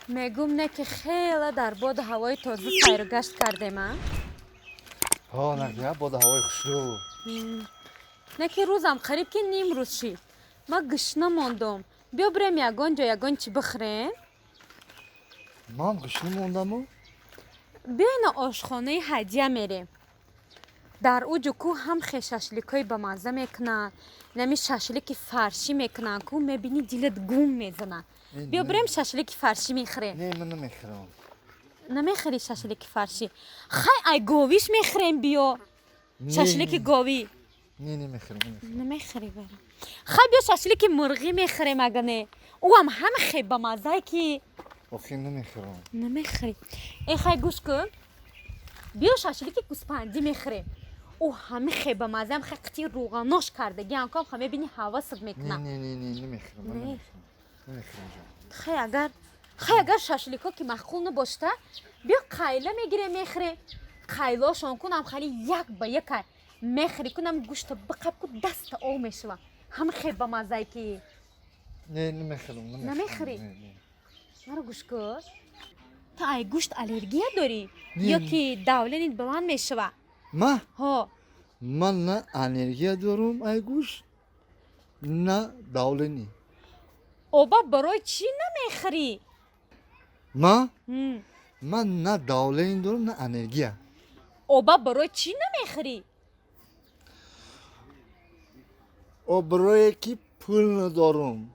میگم نه که خیلی در باد هوای تازه سیر و گشت کردیم ها. ها نگه باد هوای خوشو. نه که روزم قریب که نیم روز شید. ما گشنه ماندم. بیا بریم یگان چی بخوریم. من گشنه موندم و بین آشخانه هدیه میریم. در او کو هم ششلیکای با مزه میکنن، نمی ششلیک فرشی میکنن کو میبینی دیلت گوم میزنن. بیا بریم ششلیک فرشی میخوریم. نه من نمیخورم. نمیخوری ششلیک فرشی؟ خیلی ای گاویش میخوریم بیا. ششلیک گاوی نه نمیخورم. نمیخوری برم. خیلی بیا ششلیک مرغی میخوریم اگه نه. او هم خیلی با مزه که آخه نمیخورم. نمیخوری. ای خیلی گوش کن. بیا ششلیک گوسپندی میخوریم. او همه خیلی با مزه هم خیلی قطعی روغناش کرده گیان کام خیلی بینی حواست نه میکنه. نمیخورم. نه. نمیخورم. خیلی اگر ششلیکا که مخول نباشته بیا قیله میگیره میخوره. قیله شان کنم خیلی یک با یک میخوری کنم گوشت بقب کن دست او میشوه. همه خیلی با مزه که نه نمیخورم. نمیخوری؟ مرا گوش کن. تا ای گوشت الرژی داری نه. یا که دولنیت بلند میشوه؟ ما ها من نه الرژی دارم ای گوشت نه داولنی. اوبا برای چی نمیخوری؟ من نه داولنی دارم نه الرژی. اوبا برای چی نمیخوری؟ او برای کی پول ندارم.